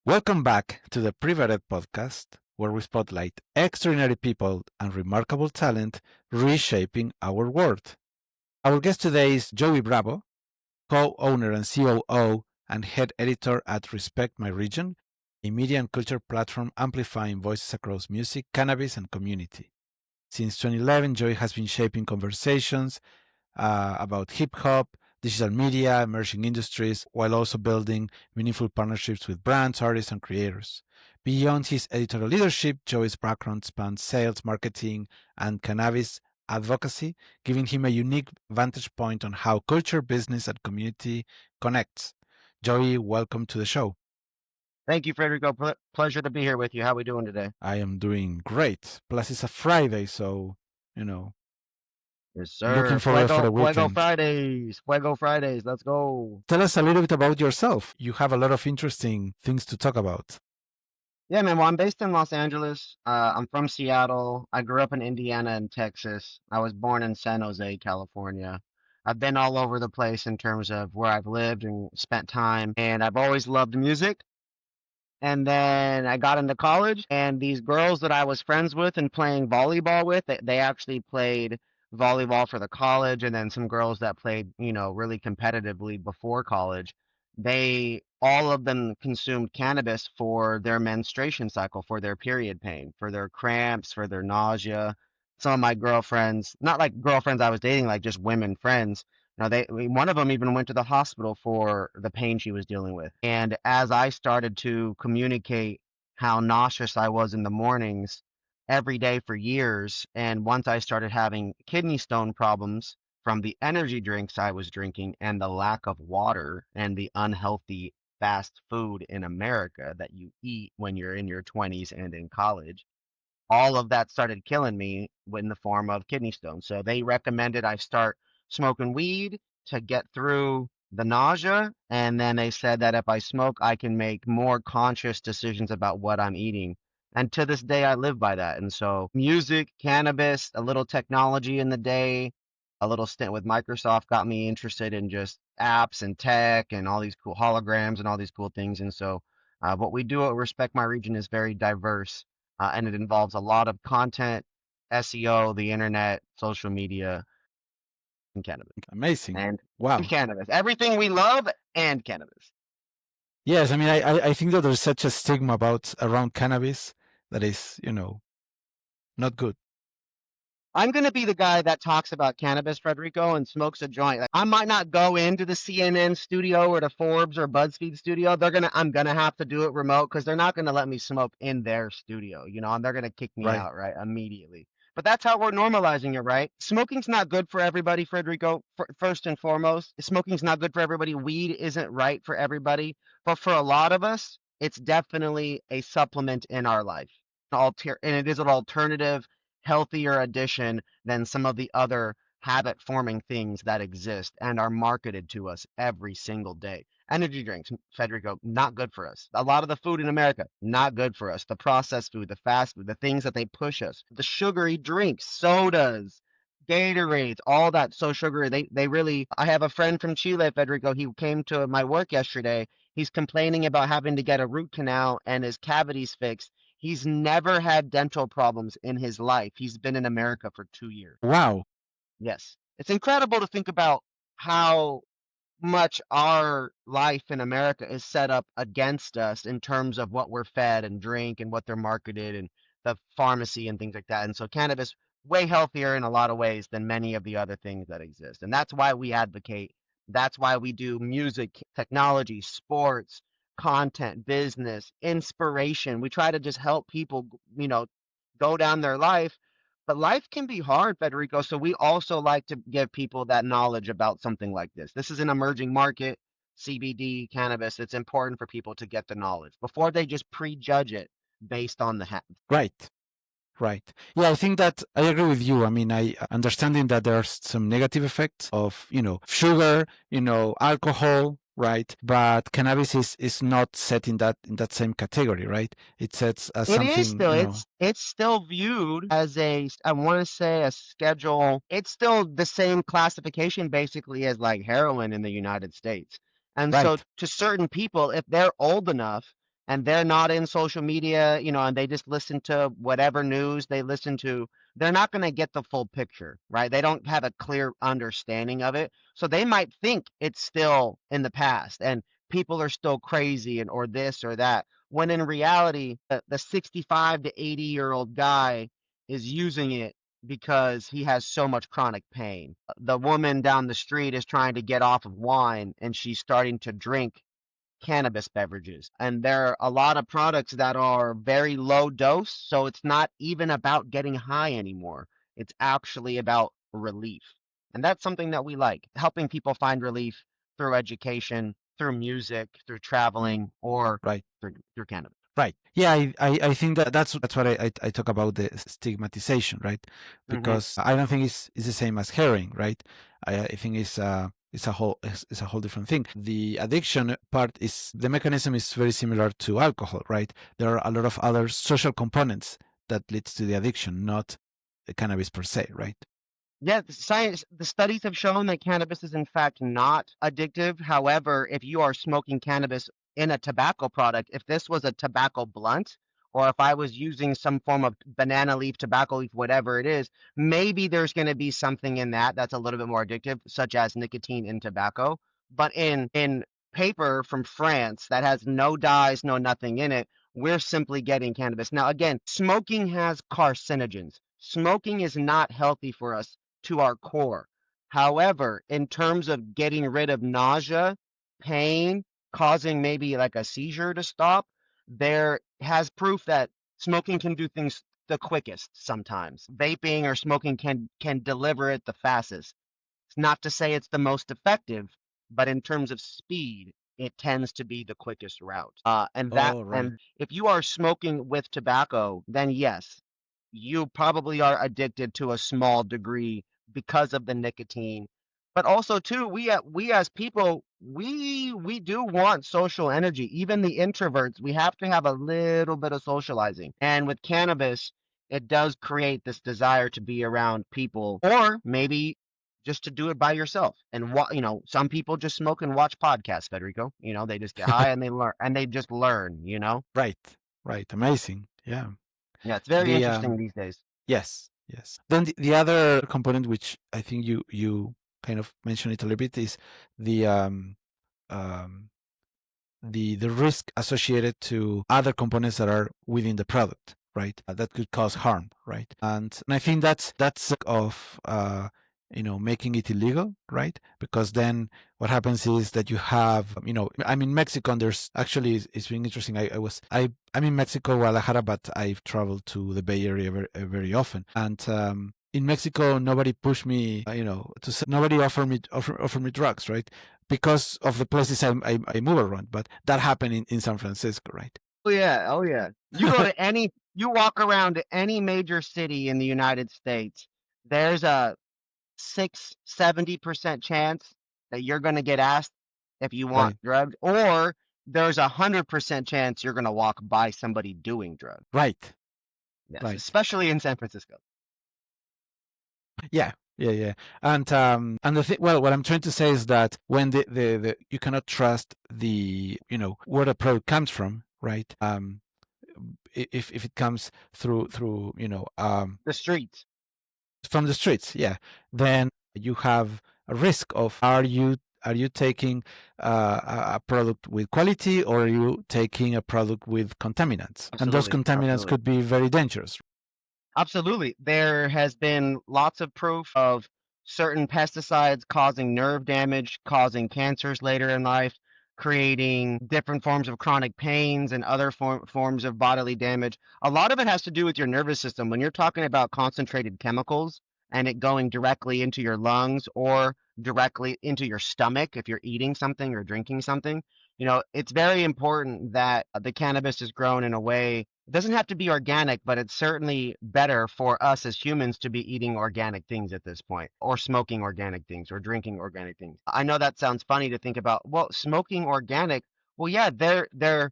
Welcome back to the PreVetted Podcast, where we spotlight extraordinary people and remarkable talent reshaping our world. Our guest today is Joey Brabo, co-owner and COO and head editor at Respect My Region, a media and culture platform amplifying voices across music, cannabis, and community. Since 2011, Joey has been shaping conversations about hip hop, digital media, emerging industries, while also building meaningful partnerships with brands, artists, and creators. Beyond his editorial leadership, Joey's background spans sales, marketing, and cannabis advocacy, giving him a unique vantage point on how culture, business, and community connects. Joey, welcome to the show. Thank you, Federico. Pleasure to be here with you. How are we doing today? I am doing great. Plus, it's a Friday, so, you know, Yes, looking sir. forward for the Fuego weekend. Fridays. Fuego Fridays. Let's go. Tell us a little bit about yourself. You have a lot of interesting things to talk about. Yeah, man. Well, I'm based in Los Angeles. I'm from Seattle. I grew up in Indiana and Texas. I was born in San Jose, California. I've been all over the place in terms of where I've lived and spent time, and I've always loved music. And then I got into college, and these girls that I was friends with and playing volleyball with, they actually played volleyball for the college, and then some girls that played, really competitively before college. They all of them consumed cannabis for their menstruation cycle, for their period pain, for their cramps, for their nausea. Some of my girlfriends, not like girlfriends I was dating, like just women friends, now one of them even went to the hospital for the pain she was dealing with. And as I started to communicate how nauseous I was in the mornings every day for years, and once I started having kidney stone problems from the energy drinks I was drinking and the lack of water and the unhealthy fast food in America that you eat when you're in your 20s and in college, all of that started killing me in the form of kidney stones. So they recommended I start smoking weed to get through the nausea. And then they said that if I smoke, I can make more conscious decisions about what I'm eating. And to this day, I live by that. And so, music, cannabis, a little technology in the day, a little stint with Microsoft got me interested in just apps and tech and all these cool holograms and all these cool things. And so, what we do at Respect My Region is very diverse, and it involves a lot of content, SEO, the internet, social media, and cannabis. Amazing. And Wow. cannabis. Everything we love and cannabis. Yes, I mean, I think that there's such a stigma about around cannabis that is, not good. I'm going to be the guy that talks about cannabis, Federico, and smokes a joint. Like, I might not go into the CNN studio or the Forbes or BuzzFeed studio. I'm going to have to do it remote because they're not going to let me smoke in their studio, and they're going to kick me Right. out, right, immediately. But that's how we're normalizing it, right? Smoking's not good for everybody, Federico. First and foremost, smoking's not good for everybody. Weed isn't right for everybody. But for a lot of us, it's definitely a supplement in our life. And it is an alternative, healthier addition than some of the other habit forming things that exist and are marketed to us every single day. Energy drinks, Federico, not good for us. A lot of the food in America, not good for us. The processed food, the fast food, the things that they push us, the sugary drinks, sodas, Gatorades, all that so sugary. They really. I have a friend from Chile, Federico. He came to my work yesterday. He's complaining about having to get a root canal and his cavities fixed. He's never had dental problems in his life. He's been in America for 2 years. Wow. Yes. It's incredible to think about how much our life in America is set up against us in terms of what we're fed and drink and what they're marketed and the pharmacy and things like that. And so cannabis way healthier in a lot of ways than many of the other things that exist. And that's why we advocate. That's why we do music, technology, sports, content, business, inspiration. We try to just help people, go down their life, but life can be hard, Federico. So we also like to give people that knowledge about something like this. This is an emerging market, CBD, cannabis. It's important for people to get the knowledge before they just prejudge it based on the Right. Right. Yeah, I think that I agree with you. I mean, I understanding that there's some negative effects of, sugar, alcohol, right? But cannabis is not set in that same category, right? It sets as It is something, still it's still viewed as I want to say a schedule. It's still the same classification basically as like heroin in the United States. And so right. to certain people, if they're old enough and they're not in social media, and they just listen to whatever news they listen to, they're not going to get the full picture, right? They don't have a clear understanding of it. So they might think it's still in the past and people are still crazy and or this or that. When in reality, the 65 to 80-year-old guy is using it because he has so much chronic pain. The woman down the street is trying to get off of wine and she's starting to drink cannabis beverages. And there are a lot of products that are very low dose, so it's not even about getting high anymore. It's actually about relief. And that's something that we like, helping people find relief through education, through music, through traveling, or Right. through cannabis. Right. Yeah, I think that's what I talk about the stigmatization, right? Hmm. Because I don't think it's the same as heroin, right? I think it's a whole different thing. The addiction part is the mechanism is very similar to alcohol, right? There are a lot of other social components that leads to the addiction, not the cannabis per se, right? Yeah, the studies have shown that cannabis is in fact not addictive. However, if you are smoking cannabis in a tobacco product, if this was a tobacco blunt, or if I was using some form of banana leaf, tobacco leaf, whatever it is, maybe there's going to be something in that that's a little bit more addictive, such as nicotine in tobacco. But in paper from France that has no dyes, no nothing in it, we're simply getting cannabis. Now, again, smoking has carcinogens. Smoking is not healthy for us to our core. However, in terms of getting rid of nausea, pain, causing maybe like a seizure to stop, there has proof that smoking can do things the quickest sometimes. Vaping or smoking can deliver it the fastest. It's not to say it's the most effective, but in terms of speed, it tends to be the quickest route. Oh, right. And if you are smoking with tobacco, then yes, you probably are addicted to a small degree because of the nicotine. But also too, we as people, we do want social energy. Even the introverts, we have to have a little bit of socializing. And with cannabis, it does create this desire to be around people, or maybe just to do it by yourself. And some people just smoke and watch podcasts, Federico. They just get high and they learn and they just learn. Right. Right. Amazing. Yeah. Yeah, it's very The interesting these days. Yes, yes. Then the other component, which I think you kind of mentioned it a little bit, is the um, the risk associated to other components that are within the product, right? That could cause harm, right? And I think that's of making it illegal, right? Because then what happens is that you have I'm in Mexico, and there's actually it's been interesting. I'm in Mexico, Guadalajara, but I've traveled to the Bay Area very often, and in Mexico, nobody pushed me, nobody offered me drugs, right? Because of the places I move around. But that happened in San Francisco, right? Oh yeah, oh yeah. You walk around to any major city in the United States, there's a 70% chance that you're going to get asked if you want Right, drugs, or there's 100% chance you're going to walk by somebody doing drugs. right, Yes, right. especially in San Francisco. Yeah, yeah, yeah. And the thing, well, what I'm trying to say is that when the you cannot trust the where the product comes from, right? If it comes through The streets. from the streets, yeah, then you have a risk of are you taking a product with quality, or are you taking a product with contaminants? And those Absolutely, contaminants absolutely. could be very dangerous. Absolutely. There has been lots of proof of certain pesticides causing nerve damage, causing cancers later in life, creating different forms of chronic pains and other forms of bodily damage. A lot of it has to do with your nervous system. When you're talking about concentrated chemicals and it going directly into your lungs or directly into your stomach if you're eating something or drinking something, it's very important that the cannabis is grown in a way. It doesn't have to be organic, but it's certainly better for us as humans to be eating organic things at this point, or smoking organic things, or drinking organic things. I know that sounds funny to think about. Well, smoking organic. Well, yeah, they're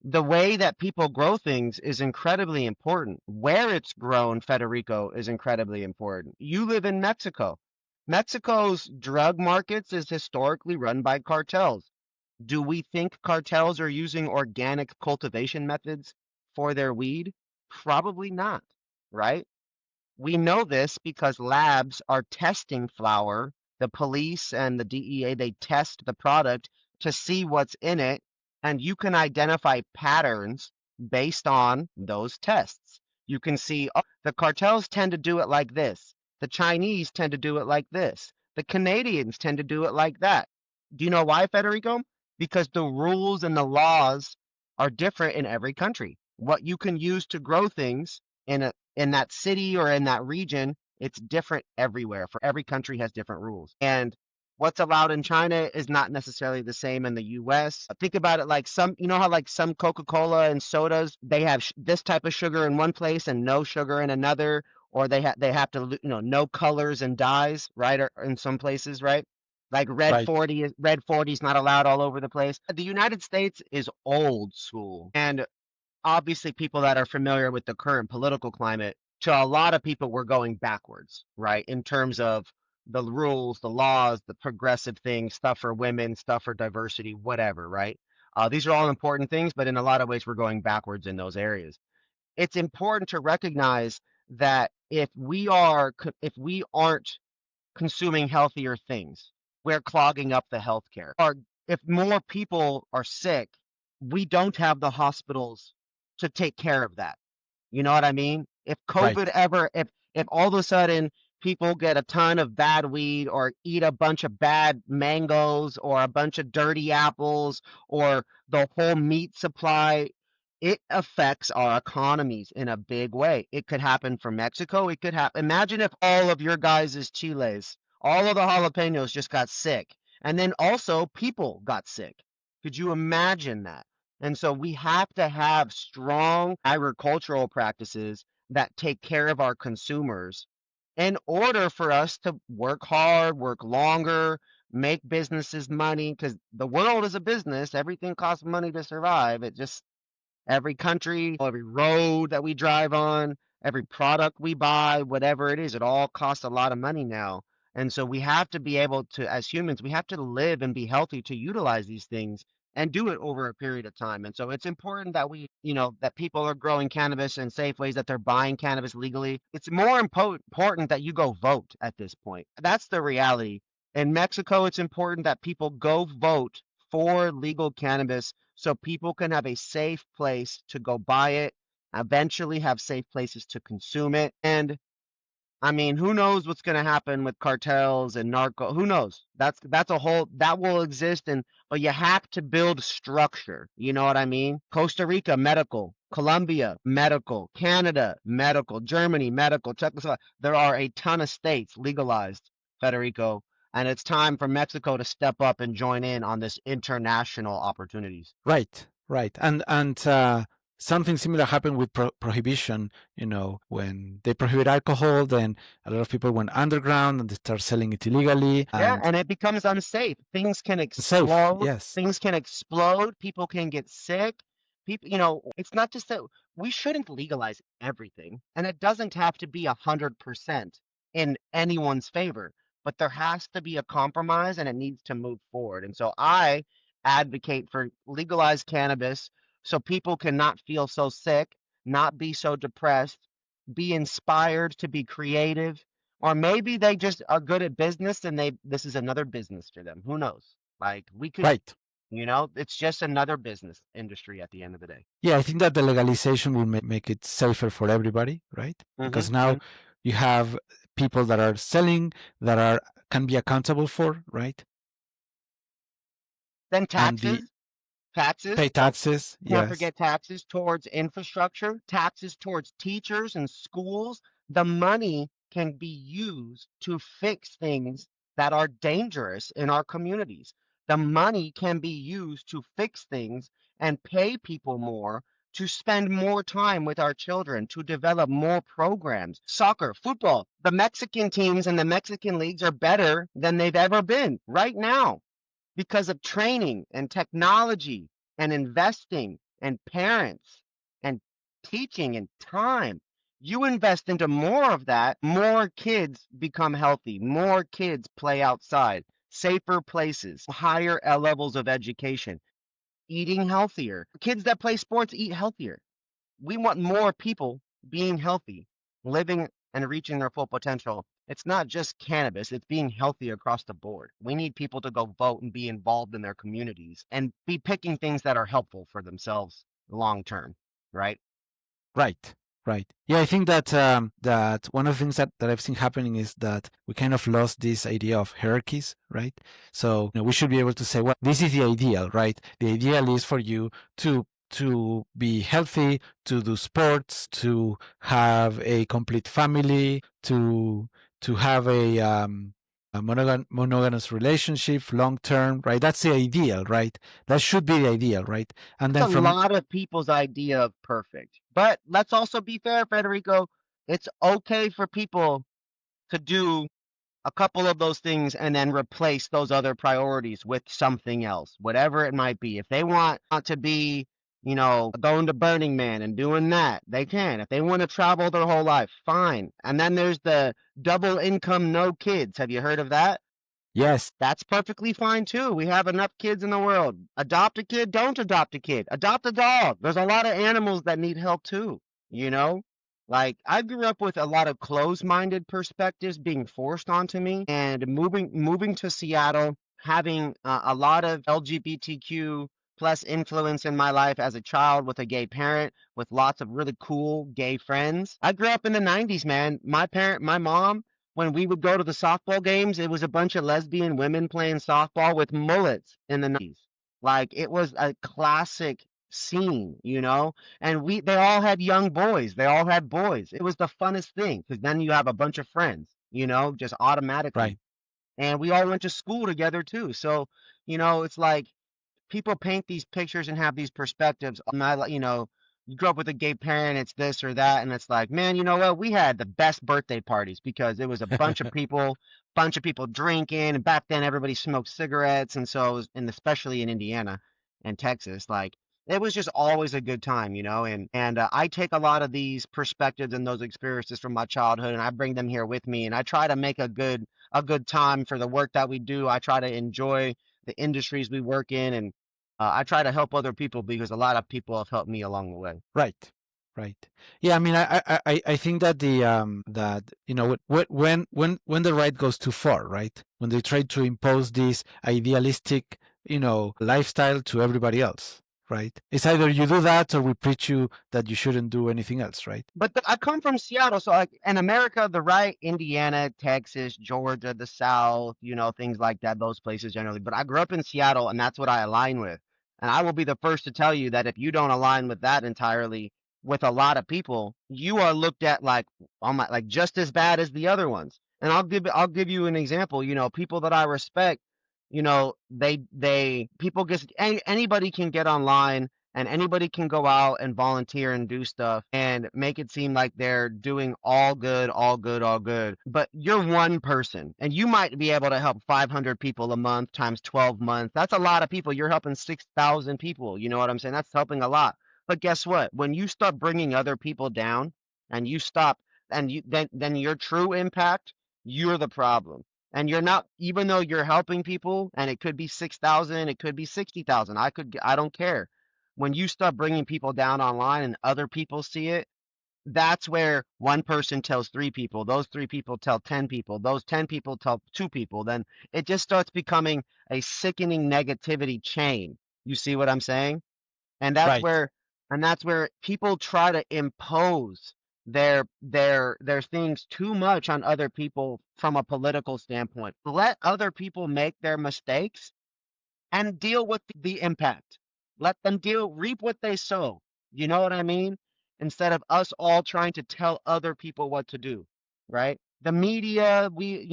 the way that people grow things is incredibly important. Where it's grown, Federico, is incredibly important. You live in Mexico. Mexico's drug markets is historically run by cartels. Do we think cartels are using organic cultivation methods for their weed? Probably not, right? We know this because labs are testing flower. The police and the DEA, they test the product to see what's in it, and you can identify patterns based on those tests. You can see, oh, the cartels tend to do it like this. The Chinese tend to do it like this. The Canadians tend to do it like that. Do you know why, Federico? Because the rules and the laws are different in every country. What you can use to grow things in that city or in that region, it's different everywhere. For every country has different rules. And what's allowed in China is not necessarily the same in the US. Think about it like some, you know how like some Coca-Cola and sodas, they have this type of sugar in one place and no sugar in another, or they have to, no colors and dyes, right? Or in some places, right? Like Right. red 40 is not allowed all over the place. The United States is old school. And obviously people that are familiar with the current political climate, to a lot of people, we're going backwards, right? In terms of the rules, the laws, the progressive things, stuff for women, stuff for diversity, whatever, right? These are all important things, but in a lot of ways, we're going backwards in those areas. It's important to recognize that if we aren't consuming healthier things, we're clogging up the healthcare. Or if more people are sick, we don't have the hospitals to take care of that. You know what I mean? If COVID Right. ever, if all of a sudden people get a ton of bad weed or eat a bunch of bad mangoes or a bunch of dirty apples or the whole meat supply, it affects our economies in a big way. It could happen for Mexico. It could happen. Imagine if all of your guys' chiles, all of the jalapenos just got sick, and then also people got sick. Could you imagine that? And so we have to have strong agricultural practices that take care of our consumers in order for us to work hard, work longer, make businesses money, because the world is a business. Everything costs money to survive. It just every country, every road that we drive on, every product we buy, whatever it is, it all costs a lot of money now. And so we have to be able to, as humans, we have to live and be healthy to utilize these things and do it over a period of time. And so it's important that that people are growing cannabis in safe ways, that they're buying cannabis legally. It's more important that you go vote at this point. That's the reality. In Mexico, it's important that people go vote for legal cannabis so people can have a safe place to go buy it, eventually have safe places to consume it. And I mean, who knows what's going to happen with cartels and narco? Who knows? That's a whole that will exist, and but you have to build structure. You know what I mean? Costa Rica medical, Colombia medical, Canada medical, Germany medical, Czechoslovakia. There are a ton of states legalized, Federico, and it's time for Mexico to step up and join in on this international opportunities. Right. Right. And something similar happened with prohibition. When they prohibit alcohol, then a lot of people went underground and they start selling it illegally Yeah, and and it becomes unsafe. Things can safe. explode. Yes. Things can explode. People can get sick. People, it's not just that we shouldn't legalize everything, and it doesn't have to be 100% in anyone's favor, but there has to be a compromise and it needs to move forward. And so I advocate for legalized cannabis so people can not feel so sick, not be so depressed, be inspired to be creative, or maybe they just are good at business and this is another business for them. Who knows? Like we could, Right. it's just another business industry at the end of the day. Yeah, I think that the legalization will make it safer for everybody, right? Hmm. Because now you have people that are selling that are can be accountable for, right? Then And the taxes. pay taxes. Can't Yes. forget taxes towards infrastructure, taxes towards teachers and schools. The money can be used to fix things that are dangerous in our communities. The money can be used to fix things and pay people more to spend more time with our children, to develop more programs. Soccer, football, the Mexican teams and the Mexican leagues are better than they've ever been right now because of training and technology and investing and parents and teaching and time. You invest into more of that, more kids become healthy, more kids play outside. safer places, higher levels of education, eating healthier. Kids that play sports eat healthier. We want more people being healthy, living and reaching their full potential. It's not just cannabis, it's being healthy across the board. We need people to go vote and be involved in their communities and be picking things that are helpful for themselves long term, right? Right, right. Yeah, I think that that one of the things that I've seen happening is that we kind of lost this idea of hierarchies, right? So we should be able to say, well, this is the ideal, right? The ideal is for you to be healthy, to do sports, to have a complete family, to have a monogamous relationship, long term, right? That's the ideal, right? That should be the ideal, right? And It's then a from lot of people's idea of perfect. But let's also be fair, Federico. It's okay for people to do a couple of those things and then replace those other priorities with something else, whatever it might be. If they want to be, going to Burning Man and doing that, they can. If they want to travel their whole life, fine. And then there's the double income, no kids. Have you heard of that? yes, That's perfectly fine too. We have enough kids in the world. Adopt a kid, don't adopt a kid. Adopt a dog. There's a lot of animals that need help too, you know? Like I grew up with a lot of closed-minded perspectives being forced onto me and moving to Seattle, having a lot of LGBTQ plus influence in my life as a child with a gay parent with lots of really cool gay friends. I grew up in the 90s, man. My mom, when we would go to the softball games, it was a bunch of lesbian women playing softball with mullets in the 90s. Like it was a classic scene, And they all had young boys. They all had boys. It was the funnest thing because then you have a bunch of friends, just automatically. right. And we all went to school together too. So, it's like people paint these pictures and have these perspectives. You grew up with a gay parent, it's this or that, and it's like, man, you know what? We had the best birthday parties because it was a bunch of people drinking, and back then everybody smoked cigarettes, and so it was, and especially in Indiana and Texas, like it was just always a good time, and I take a lot of these perspectives and those experiences from my childhood, and I bring them here with me, and I try to make a good time for the work that we do. I try to enjoy the industries we work in, and I try to help other people because a lot of people have helped me along the way. Right. Right. Yeah. I mean, I think that that when the right goes too far, right? When they try to impose this idealistic lifestyle to everybody else, right? It's either you do that or we preach you that you shouldn't do anything else, right? But I come from Seattle, so like in America, the right, Indiana, Texas, Georgia, the South, things like that, those places generally. But I grew up in Seattle, and that's what I align with. And I will be the first to tell you that if you don't align with that entirely, with a lot of people, you are looked at like like just as bad as the other ones. And I'll give you an example. People that I respect, they people get anybody can get online and anybody can go out and volunteer and do stuff and make it seem like they're doing all good, all good, all good. But you're one person and you might be able to help 500 people a month times 12 months. That's a lot of people. You're helping 6,000 people. You know what I'm saying? That's helping a lot. But guess what? When you start bringing other people down and you stop and then your true impact, you're the problem. And you're not, even though you're helping people and it could be 6,000, it could be 60,000. I don't care. When you start bringing people down online and other people see it, that's where one person tells three people, those three people tell 10 people, those 10 people tell two people. Then it just starts becoming a sickening negativity chain. You see what I'm saying? And that's Right. where and that's where people try to impose their things too much on other people from a political standpoint. Let other people make their mistakes and deal with the impact. Let them reap what they sow. You know what I mean? Instead of us all trying to tell other people what to do, right? The media, we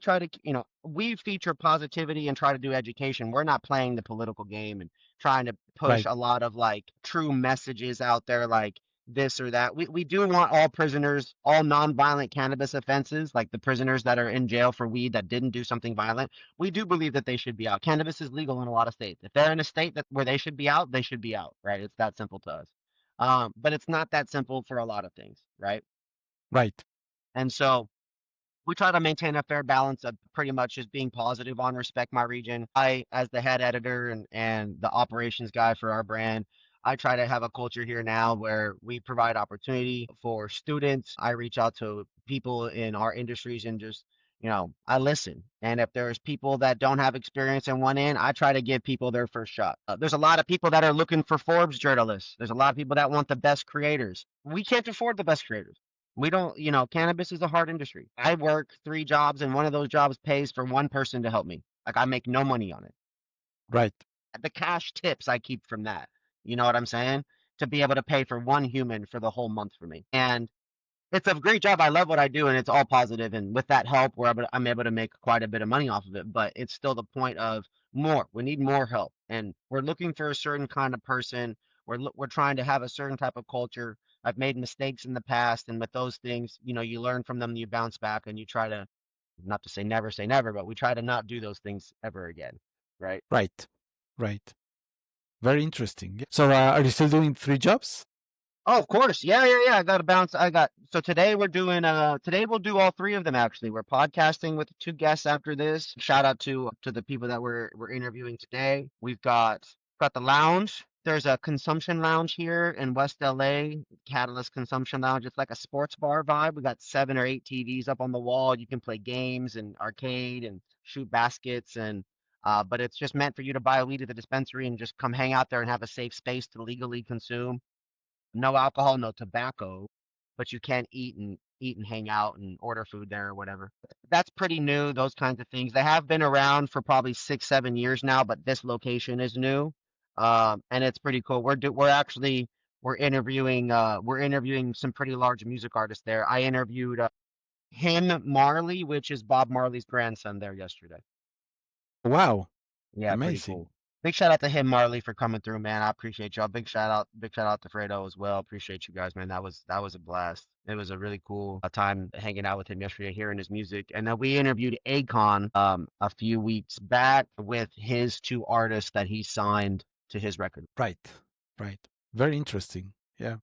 try to, we feature positivity and try to do education. We're not playing the political game and trying to push Right. a lot of like true messages out there, like this or that. We do want all prisoners, all nonviolent cannabis offenses, like the prisoners that are in jail for weed that didn't do something violent, we do believe that they should be out. Cannabis is legal in a lot of states. If they're in a state where they should be out, they should be out, right? It's that simple to us. But it's not that simple for a lot of things, right? Right. And so We try to maintain a fair balance of pretty much just being positive on Respect My Region. I, as the head editor and the operations guy for our brand, I try to have a culture here now where we provide opportunity for students. I reach out to people in our industries and just, I listen. And if there's people that don't have experience and want in, I try to give people their first shot. There's a lot of people that are looking for Forbes journalists. There's a lot of people that want the best creators. We can't afford the best creators. We don't, cannabis is a hard industry. I work 3 jobs and one of those jobs pays for one person to help me. Like I make no money on it. Right. The cash tips I keep from that. You know what I'm saying? To be able to pay for one human for the whole month for me. And it's a great job. I love what I do and it's all positive. And with that help, I'm able to make quite a bit of money off of it. But it's still the point of more. We need more help. And we're looking for a certain kind of person. We're trying to have a certain type of culture. I've made mistakes in the past, and with those things, you learn from them, you bounce back, and you try to, not to say never, but we try to not do those things ever again, right? Right. Right. Very interesting. So, are you still doing 3 jobs? Oh, of course. Yeah. I got to bounce. So today we'll do all 3 of them actually. We're podcasting with 2 guests after this. Shout out to the people that we're interviewing today. We've got the lounge. There's a consumption lounge here in West LA, Catalyst Consumption Lounge. It's like a sports bar vibe. We got 7 or 8 TVs up on the wall. You can play games and arcade and shoot baskets but it's just meant for you to buy a weed at the dispensary and just come hang out there and have a safe space to legally consume. No alcohol, no tobacco, but you can eat and hang out and order food there or whatever. That's pretty new, those kinds of things. They have been around for probably 6, 7 years now, but this location is new. And it's pretty cool. We're interviewing some pretty large music artists there. I interviewed him Marley, which is Bob Marley's grandson there yesterday. Wow. Yeah, pretty Amazing. cool. Big shout out to him, Marley, for coming through, man. I appreciate y'all. Big shout out to Fredo as well. Appreciate you guys, man. That was a blast. It was a really cool time hanging out with him yesterday, hearing his music. And then we interviewed Akon a few weeks back with his 2 artists that he signed to his record. Right. Right. Very interesting. Yeah.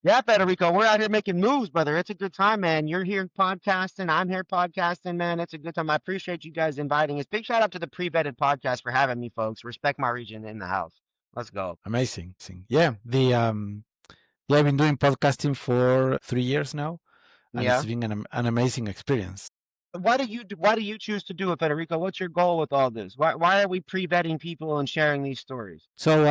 Yeah, Federico, we're out here making moves, brother. It's a good time, man. You're here podcasting. I'm here podcasting, man. It's a good time. I appreciate you guys inviting us. Big shout out to the Pre-Vetted Podcast for having me, folks. Respect My Region in the house. Let's go. Amazing. Yeah. Yeah, I've been doing podcasting for 3 years now, and Yeah. it's been an amazing experience. Why do you choose to do it, Federico? What's your goal with all this? Why are we pre-vetting people and sharing these stories? So,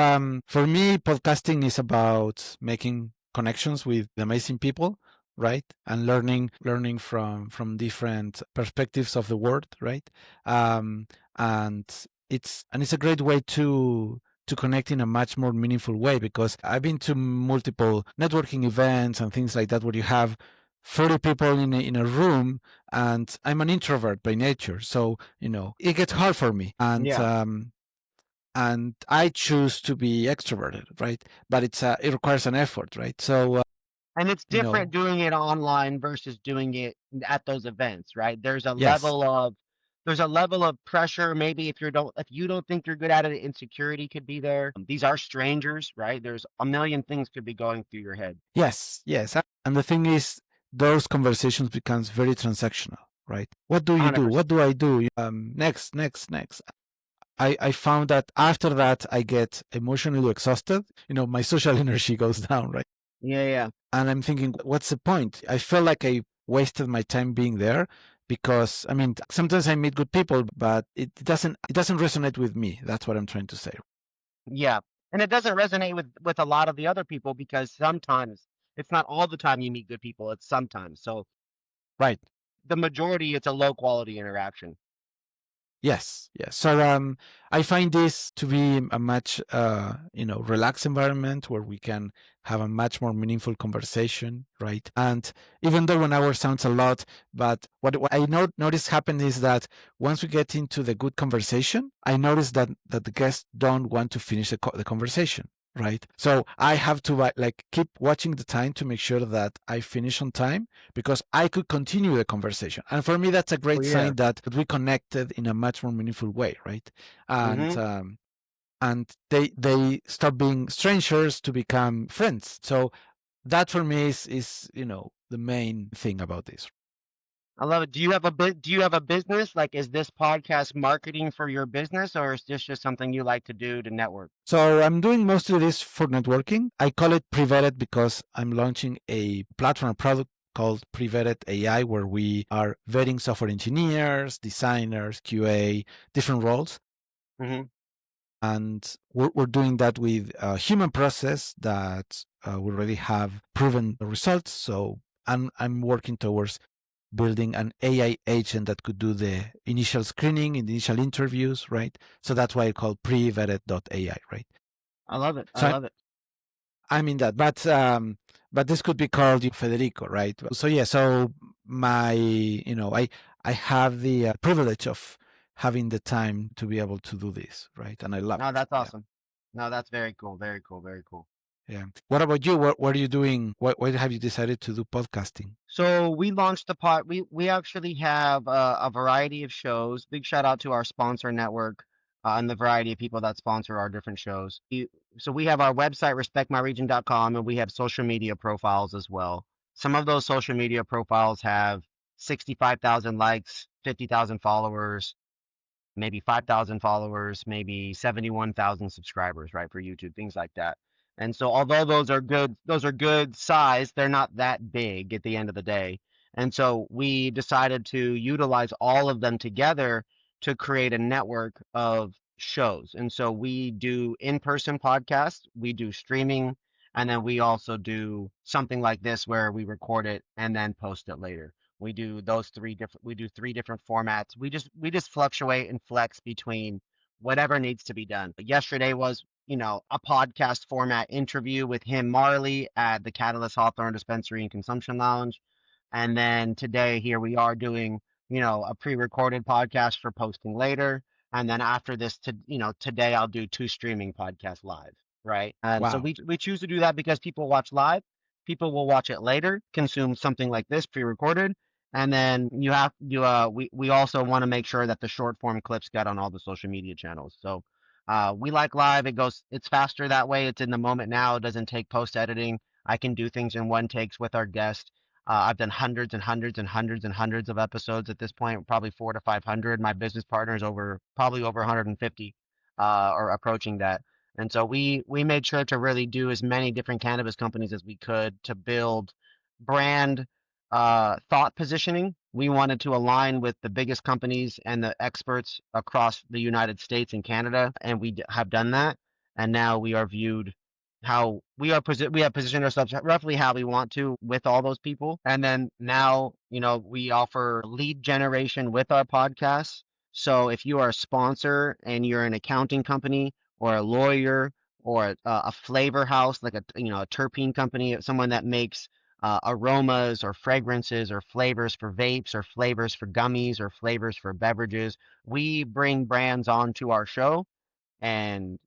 for me, podcasting is about making connections with amazing people, right? And learning from different perspectives of the world, right? Um, and it's a great way to connect in a much more meaningful way, because I've been to multiple networking events and things like that where you have 30 people in a room, and I'm an introvert by nature, so it gets hard for me, Yeah. and I choose to be extroverted, right? But it requires an effort, right? So, And it's you different know, doing it online versus doing it at those events, right? yes, There's a level of pressure. Maybe if you don't think you're good at it, insecurity could be there. These are strangers, right? There's a million things could be going through your head. yes. And the thing is, those conversations becomes very transactional, right? What do you do? 100%. What do I do? Next. I found that after that, I get emotionally exhausted. My social energy goes down, right? Yeah. And I'm thinking, what's the point? I feel like I wasted my time being there, because I mean, sometimes I meet good people, but it doesn't resonate with me. That's what I'm trying to say. Yeah. And it doesn't resonate with a lot of the other people because sometimes it's not all the time you meet good people, it's sometimes. So Right. the majority, it's a low quality interaction. Yes. So, I find this to be a much relaxed environment where we can have a much more meaningful conversation, right? And even though 1 hour sounds a lot, but what I notice happen is that once we get into the good conversation, I notice that the guests don't want to finish the conversation. Right. So I have to keep watching the time to make sure that I finish on time, because I could continue the conversation. And for me, that's a Oh great yeah. sign that we connected in a much more meaningful way, right? And Mm-hmm. they stop being strangers to become friends. So that for me is the main thing about this. I love it. Do you have a business? Like, is this podcast marketing for your business, or is this just something you like to do to network? So I'm doing mostly this for networking. I call it PreVetted because I'm launching a platform product called PreVetted AI, where we are vetting software engineers, designers, QA, different roles. Hmm. And we're doing that with a human process that we already have proven results. So I'm working towards building an AI agent that could do the initial screening, in the initial interviews, right? So that's why I call PreVetted.ai, right? I love it. I So love it. I'm in that, but this could be called Federico, right? So yeah, so my, I have the privilege of having the time to be able to do this, right? And I love No, it. that's Yeah, awesome. No, that's very cool. Very cool. Very cool. yeah. What about you? What are you doing? Why have you decided to do podcasting? So we launched the pod. We actually have a variety of shows. Big shout out to our sponsor network and the variety of people that sponsor our different shows. So we have our website, respectmyregion.com, and we have social media profiles as well. Some of those social media profiles have 65,000 likes, 50,000 followers, maybe 5,000 followers, maybe 71,000 subscribers, right, for YouTube, things like that. And so although those are good size, they're not that big at the end of the day. And so we decided to utilize all of them together to create a network of shows. And so we do in-person podcasts, we do streaming, and then we also do something like this where we record it and then post it later. We do three different formats. We just fluctuate and flex between whatever needs to be done. Yesterday was, a podcast format interview with him Marley at the Catalyst Hawthorne Dispensary and Consumption Lounge. And then today here we are doing, a pre-recorded podcast for posting later. And then after this today I'll do two streaming podcasts live, right? And so Wow. we choose to do that because people watch live. People will watch it later, consume something like this pre-recorded, and then we also want to make sure that the short form clips get on all the social media channels. So we like live. It's faster that way. It's in the moment now. It doesn't take post editing. I can do things in one takes with our guest. I've done hundreds and hundreds and hundreds and hundreds of episodes at this point, probably 400 to 500. My business partner is probably over 150, or approaching that. And so we made sure to really do as many different cannabis companies as we could to build brand thought positioning. We wanted to align with the biggest companies and the experts across the United States and Canada, and have done that. And now we are viewed how we have positioned ourselves roughly how we want to with all those people. And then now, we offer lead generation with our podcasts. So if you are a sponsor and you're an accounting company or a lawyer or a flavor house like a terpene company, someone that makes aromas or fragrances or flavors for vapes or flavors for gummies or flavors for beverages. We bring brands onto our show, and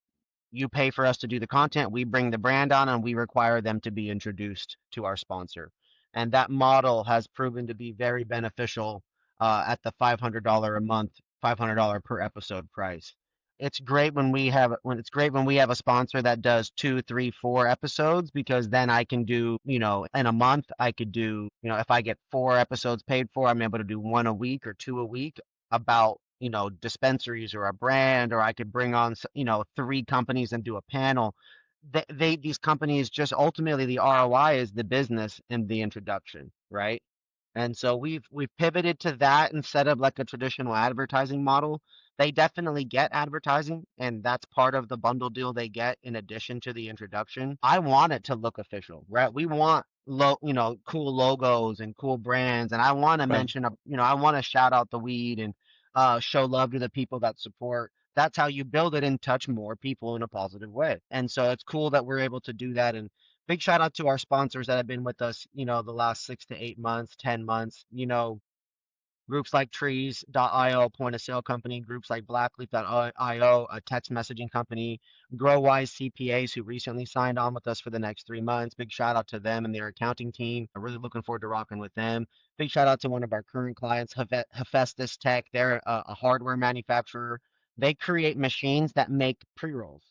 you pay for us to do the content. We bring the brand on and we require them to be introduced to our sponsor. And that model has proven to be very beneficial at the $500 a month, $500 per episode price. It's great when we have a sponsor that does two, three, 4 episodes, because then I can do, in a month I could do, if I get 4 episodes paid for, I'm able to do one a week or two a week about, dispensaries or a brand, or I could bring on, 3 companies and do a panel. These companies, just ultimately the ROI is the business and the introduction, right? And so we've pivoted to that instead of like a traditional advertising model. They definitely get advertising, and that's part of the bundle deal they get in addition to the introduction. I want it to look official, right? We want cool logos and cool brands, and I want to Right. mention I want to shout out the weed and show love to the people that support. That's how you build it and touch more people in a positive way. And so it's cool that we're able to do that. And big shout out to our sponsors that have been with us, the last 6 to 8 months, 10 months, groups like trees.io, point of sale company, groups like blackleaf.io, a text messaging company, GrowWise CPAs who recently signed on with us for the next 3 months. Big shout out to them and their accounting team. I'm really looking forward to rocking with them. Big shout out to one of our current clients, Hephaestus Tech. They're a hardware manufacturer. They create machines that make pre-rolls,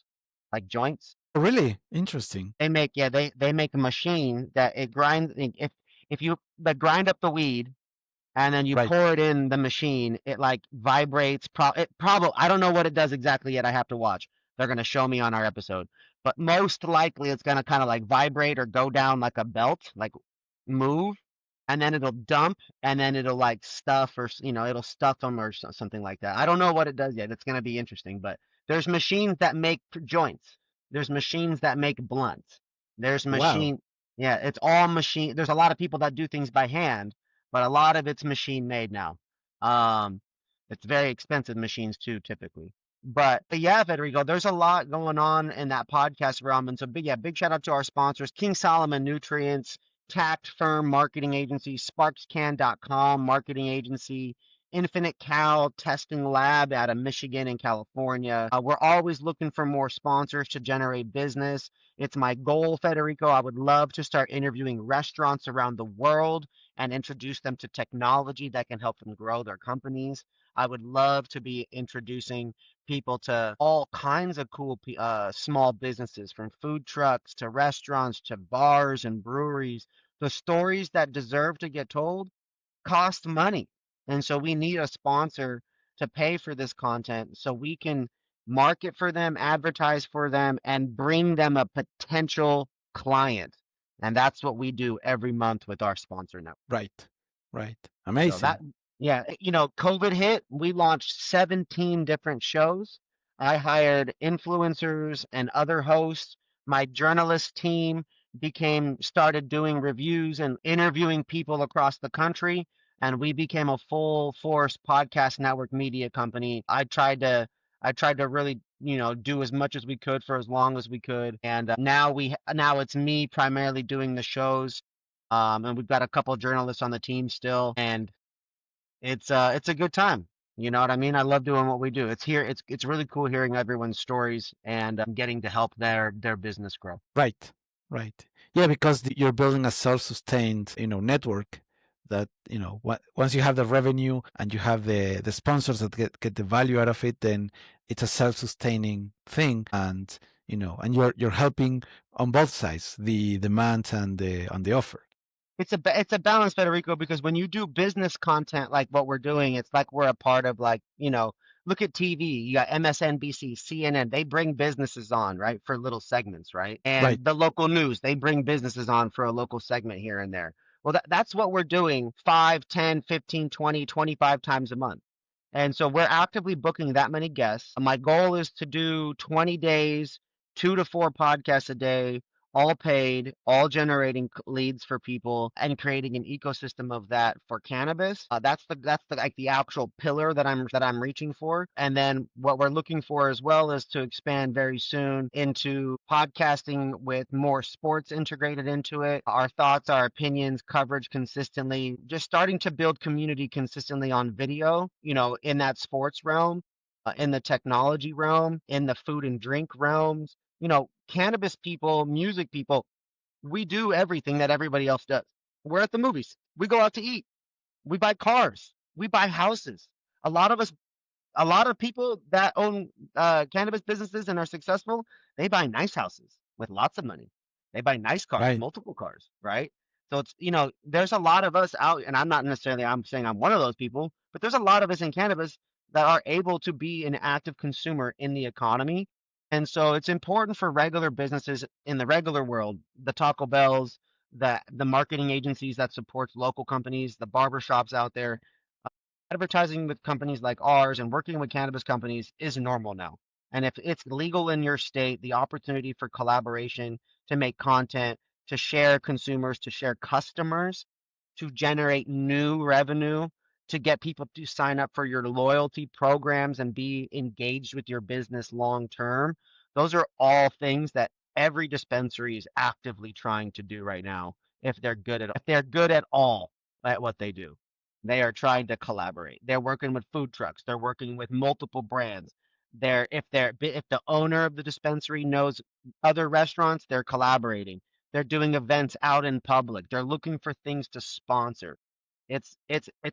like joints. Oh, really interesting. They make a machine that it grinds. If you that grind up the weed, and then you Right. pour it in the machine. It like vibrates. It probably, I don't know what it does exactly yet. I have to watch. They're gonna show me on our episode, but most likely it's gonna kind of like vibrate or go down like a belt, like move, and then it'll dump, and then it'll like stuff or it'll stuff them or something like that. I don't know what it does yet. It's gonna be interesting, but there's machines that make joints. There's machines that make blunts. There's Wow. machine. Yeah, it's all machine. There's a lot of people that do things by hand, but a lot of it's machine made now. Um, it's very expensive machines too, typically. But yeah, Federico, there's a lot going on in that podcast realm, and so big shout out to our sponsors: King Solomon Nutrients, Tact Firm Marketing Agency, SparksCan.com Marketing Agency, Infinite Cow Testing Lab out of Michigan and California. We're always looking for more sponsors to generate business. It's my goal, Federico. I would love to start interviewing restaurants around the world and introduce them to technology that can help them grow their companies. I would love to be introducing people to all kinds of cool small businesses, from food trucks to restaurants to bars and breweries. The stories that deserve to get told cost money. And so we need a sponsor to pay for this content so we can market for them, advertise for them, and bring them a potential client. And that's what we do every month with our sponsor network. Right. Right. So that, Amazing. yeah, COVID hit, we launched 17 different shows. I hired influencers and other hosts. My journalist team started doing reviews and interviewing people across the country, and we became a full force podcast network media company. I tried to really, do as much as we could for as long as we could. And now it's me primarily doing the shows. And we've got a couple journalists on the team still, and it's a good time. You know what I mean? I love doing what we do. It's really cool hearing everyone's stories and getting to help their business grow. Right. Right. Yeah, because you're building a self-sustained, network that, once you have the revenue and you have the sponsors that get the value out of it, then it's a self-sustaining thing, and and you're helping on both sides, the demand and the offer. It's a balance, Federico, because when you do business content like what we're doing, it's like we're a part of, like, look at TV. You got MSNBC, CNN. They bring businesses on, right, for little segments, right? Right. And the local news, they bring businesses on for a local segment here and there. Well, that's what we're doing 5, 10, 15, 20, 25 times a month. And so we're actively booking that many guests. My goal is to do 20 days, 2 to 4 podcasts a day, all paid, all generating leads for people, and creating an ecosystem of that for cannabis. That's the like the actual pillar that I'm reaching for. And then what we're looking for as well is to expand very soon into podcasting with more sports integrated into it. Our thoughts, our opinions, coverage consistently, just starting to build community consistently on video, in that sports realm, in the technology realm, in the food and drink realms. Cannabis people, music people, we do everything that everybody else does. We're at the movies. We go out to eat. We buy cars. We buy houses. A lot of us a lot of people that own cannabis businesses and are successful, they buy nice houses with lots of money. They buy nice cars, Right. multiple cars, right? So there's a lot of us out, and I'm saying I'm one of those people, but there's a lot of us in cannabis that are able to be an active consumer in the economy. And so it's important for regular businesses in the regular world, the Taco Bells, the marketing agencies that supports local companies, the barbershops out there, advertising with companies like ours and working with cannabis companies is normal now. And if it's legal in your state, the opportunity for collaboration, to make content, to share consumers, to share customers, to generate new revenue, to get people to sign up for your loyalty programs and be engaged with your business long term. Those are all things that every dispensary is actively trying to do right now if they're good at all at what they do. They are trying to collaborate. They're working with food trucks. They're working with multiple brands. If the owner of the dispensary knows other restaurants, they're collaborating. They're doing events out in public. They're looking for things to sponsor. It's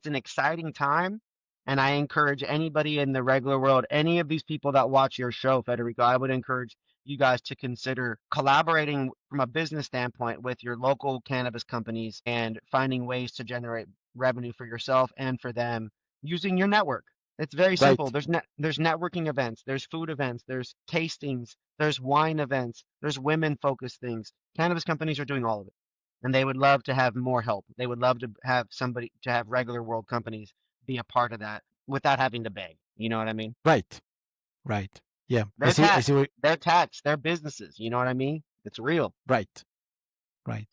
an exciting time, and I encourage anybody in the regular world, any of these people that watch your show, Federico, I would encourage you guys to consider collaborating from a business standpoint with your local cannabis companies and finding ways to generate revenue for yourself and for them using your network. It's very simple. Right. There's networking events, there's food events, there's tastings, there's wine events, there's women focused things. Cannabis companies are doing all of it. And they would love to have more help. They would love to have somebody to have regular world companies be a part of that without having to beg. You know what I mean? Right. Right. Yeah. I They're see. I taxed. see. They're taxed. They're businesses. You know what I mean? It's real. Right. Right.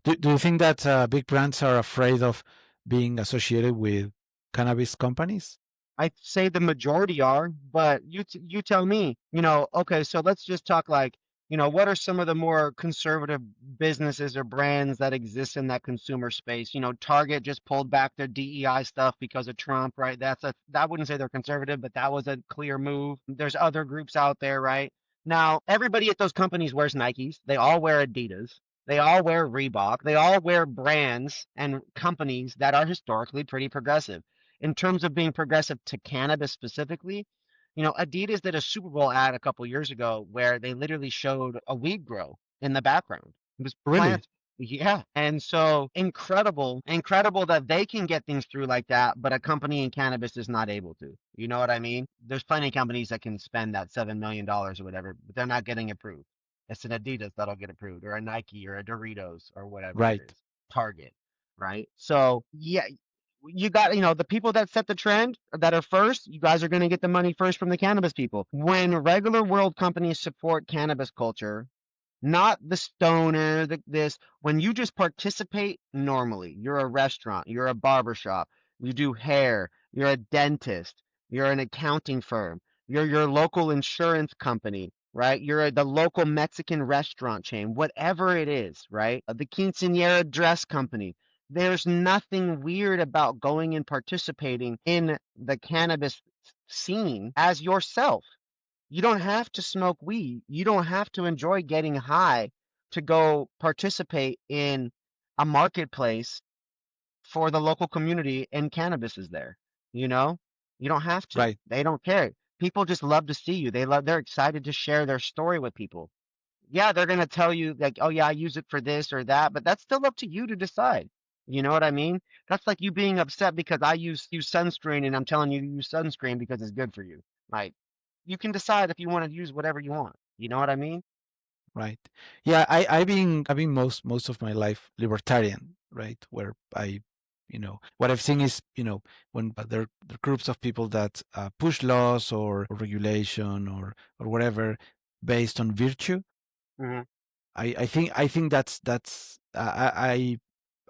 Do you think that big brands are afraid of being associated with cannabis companies? I'd say the majority are, but you tell me, okay, so let's just talk like, what are some of the more conservative businesses or brands that exist in that consumer space? Target just pulled back their DEI stuff because of Trump, right? I wouldn't say they're conservative, but that was a clear move. There's other groups out there, right? Now, everybody at those companies wears Nikes. They all wear Adidas. They all wear Reebok. They all wear brands and companies that are historically pretty progressive in terms of being progressive to cannabis specifically, Adidas did a Super Bowl ad a couple years ago where they literally showed a weed grow in the background. It was Really? plants. Yeah. And so incredible that they can get things through like that, but a company in cannabis is not able to. You know what I mean? There's plenty of companies that can spend that $7 million or whatever, but they're not getting approved. It's an Adidas that'll get approved, or a Nike, or a Doritos, or whatever it Right. is. Target, right? So yeah, you got, the people that set the trend that are first, you guys are going to get the money first from the cannabis people. When regular world companies support cannabis culture, not the stoner, this, when you just participate normally, you're a restaurant, you're a barber shop, you do hair, you're a dentist, you're an accounting firm, you're your local insurance company, right? You're the local Mexican restaurant chain, whatever it is, right? The quinceanera dress company. There's nothing weird about going and participating in the cannabis scene as yourself. You don't have to smoke weed. You don't have to enjoy getting high to go participate in a marketplace for the local community, and cannabis is there. You know, you don't have to. Right. They don't care. People just love to see you. They're excited to share their story with people. Yeah, they're going to tell you like, "Oh yeah, I use it for this or that," but that's still up to you to decide. You know what I mean? That's like you being upset because I use sunscreen and I'm telling you to use sunscreen because it's good for you. Like, you can decide if you want to use whatever you want. You know what I mean? Right. Yeah. I've been most of my life libertarian. Right. Where what I've seen is when there are groups of people that push laws or regulation or whatever based on virtue. Hmm. I think that's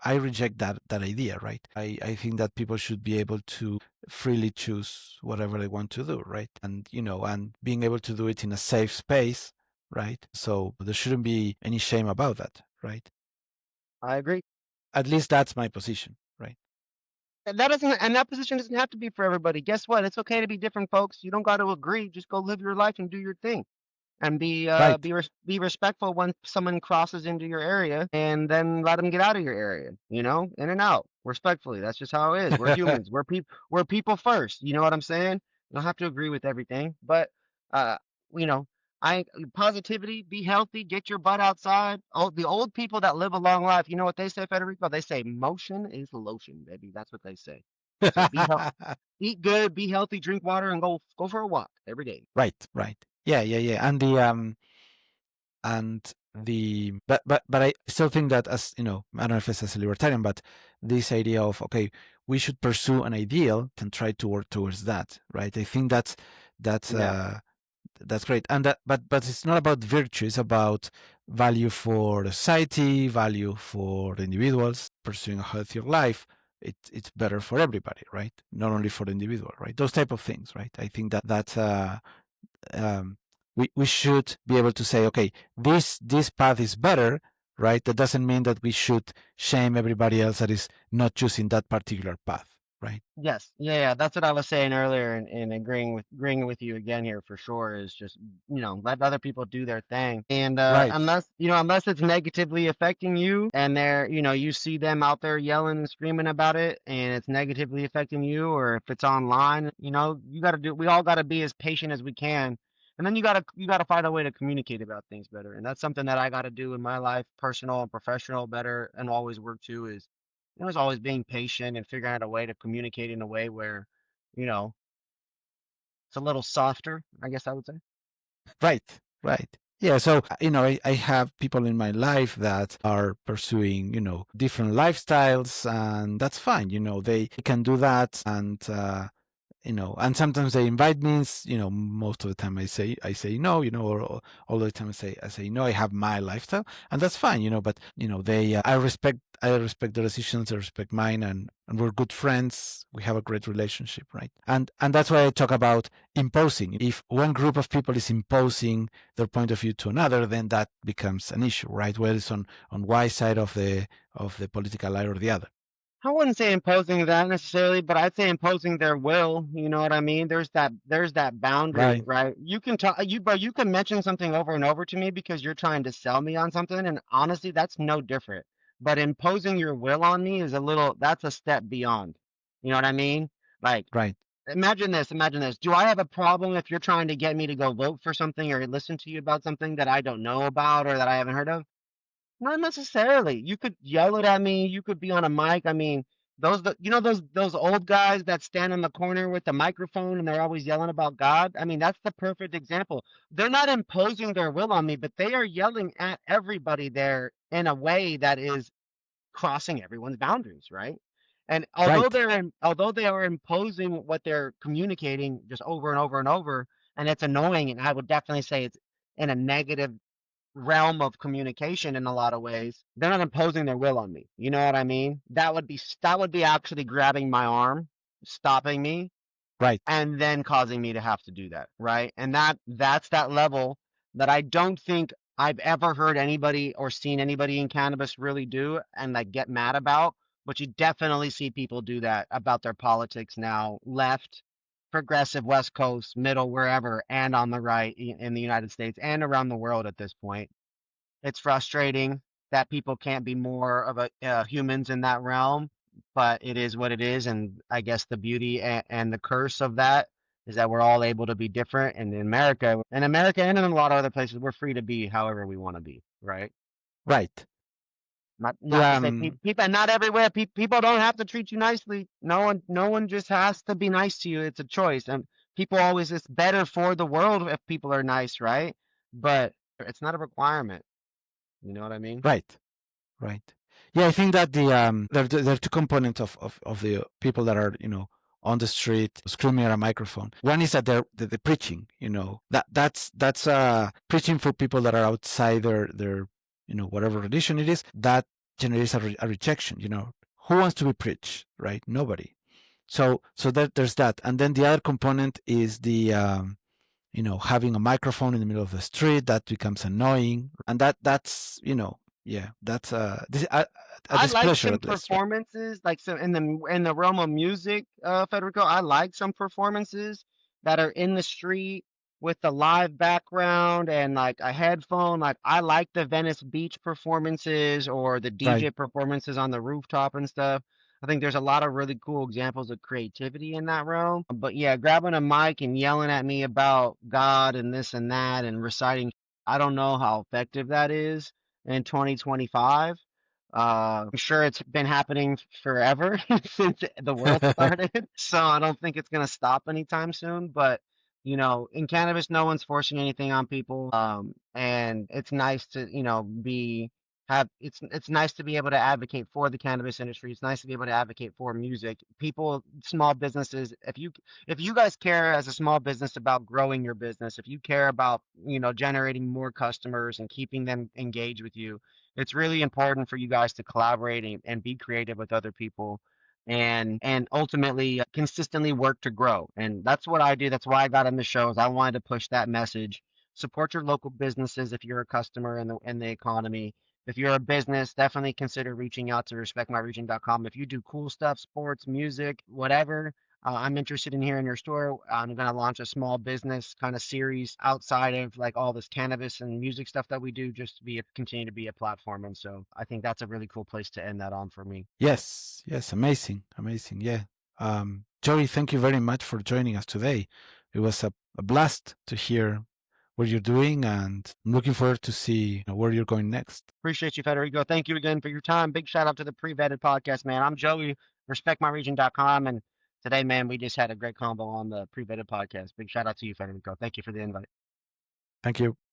I reject that idea, right? I think that people should be able to freely choose whatever they want to do, right? And being able to do it in a safe space, right? So there shouldn't be any shame about that, right? I agree. At least that's my position, right? And that position doesn't have to be for everybody. Guess what? It's okay to be different, folks. You don't got to agree. Just go live your life and do your thing. And Right. be respectful when someone crosses into your area, and then let them get out of your area, in and out respectfully. That's just how it is. We're humans. We're people first. You know what I'm saying? You don't have to agree with everything, but uh you know I positivity, be healthy, get your butt outside. Oh, the old people that live a long life, you know what they say, Federico? They say motion is lotion, baby. That's what they say. So eat good, be healthy, drink water, and go for a walk every day. Right, right. Yeah, yeah, yeah. But I still think that, as I don't know if it's as a libertarian, but this idea of, okay, we should pursue an ideal and try to work towards that, right? I think that's Yeah. that's great. And but it's not about virtue, it's about value for the society, value for the individuals, pursuing a healthier life. It's better for everybody, right? Not only for the individual, right? Those type of things, right? I think that um, we should be able to say, okay, this path is better, right? That doesn't mean that we should shame everybody else that is not choosing that particular path, right? Yes, yeah, yeah, that's what I was saying earlier, and agreeing with you again here for sure is just let other people do their thing, and Right. unless it's negatively affecting you, and they're you see them out there yelling and screaming about it, and it's negatively affecting you, or if it's online, we all got to be as patient as we can, and then you gotta find a way to communicate about things better, and that's something that I got to do in my life, personal and professional, better, and always work to is It was always being patient and figuring out a way to communicate in a way where, you know, it's a little softer, I guess I would say. Right, right. Yeah, so I have people in my life that are pursuing, different lifestyles, and that's fine. They can do that, and and sometimes they invite me. Most of the time I say no, or all the time I say no. I have my lifestyle, and that's fine, But they I respect their decisions. I respect mine, and we're good friends. We have a great relationship, right? And that's why I talk about imposing. If one group of people is imposing their point of view to another, then that becomes an issue, right? Whether it's on one side of the political line or the other. I wouldn't say imposing that necessarily, but I'd say imposing their will. You know what I mean? There's that boundary, Right, right? You can talk but you can mention something over and over to me because you're trying to sell me on something, and honestly, that's no different. But imposing your will on me is that's a step beyond. You know what I mean? Like right, imagine this. Do I have a problem if you're trying to get me to go vote for something or listen to you about something that I don't know about or that I haven't heard of? Not necessarily. You could yell it at me. You could be on a mic. I mean, those old guys that stand in the corner with the microphone and they're always yelling about God. I mean, that's the perfect example. They're not imposing their will on me, but they are yelling at everybody there in a way that is crossing everyone's boundaries, right? And right, although they are imposing what they're communicating just over and over and over, and it's annoying, and I would definitely say it's in a negative realm of communication in a lot of ways. They're not imposing their will on me. You know what I mean? That would be actually grabbing my arm, stopping me, right. and then causing me to have to do that, right? And that's that level that I don't think I've ever heard anybody or seen anybody in cannabis really do and like get mad about. But you definitely see people do that about their politics now, left, progressive, West Coast, middle, wherever, and on the right in the United States and around the world at this point. It's frustrating that people can't be more of a humans in that realm, but it is what it is. And I guess the beauty and the curse of that is that we're all able to be different. And in America and in a lot of other places, we're free to be however we want to be, right? Right. Not to Yeah, say people, not everywhere. People don't have to treat you nicely. No one just has to be nice to you. It's a choice. And people always, it's better for the world if people are nice, right? But it's not a requirement. You know what I mean? right, right. Yeah, I think that there are two components of the people that are on the street screaming at a microphone. One is that they're preaching. That's preaching for people that are outside their whatever religion it is. That generates a rejection. Who wants to be preached, right? Nobody. So that there's that, and then the other component is the having a microphone in the middle of the street that becomes annoying, and that's yeah, that's a I like displeasure some at least, right? performances, like some in the realm of music, Federico. I like some performances that are in the street with the live background and like a headphone. Like I like the Venice Beach performances or the Right, DJ performances on the rooftop and stuff. I think there's a lot of really cool examples of creativity in that realm. But yeah, grabbing a mic and yelling at me about God and this and that and reciting, I don't know how effective that is in 2025. I'm sure it's been happening forever since the world started, so I don't think it's gonna stop anytime soon. But in cannabis, no one's forcing anything on people, and it's nice to be have it's nice to be able to advocate for the cannabis industry. It's nice to be able to advocate for music. People, small businesses, if you guys care as a small business about growing your business, if you care about generating more customers and keeping them engaged with you, it's really important for you guys to collaborate and be creative with other people and ultimately consistently work to grow. And that's what I do. That's why I got on the show is I wanted to push that message. Support your local businesses if you're a customer in the economy. If you're a business, definitely consider reaching out to respectmyregion.com. If you do cool stuff, sports, music, whatever, I'm interested in hearing your story. I'm going to launch a small business kind of series outside of like all this cannabis and music stuff that we do, just to continue to be a platform. And so I think that's a really cool place to end that on for me. yes, yes, amazing, amazing, yeah. Joey, thank you very much for joining us today. It was a blast to hear what you're doing, and I'm looking forward to see where you're going next. Appreciate you, Federico. Thank you again for your time. Big shout out to the PreVetted Podcast, man. I'm Joey, respectmyregion.com. And today, man, we just had a great combo on the PreVetted Podcast. Big shout out to you, Federico. Thank you for the invite. Thank you.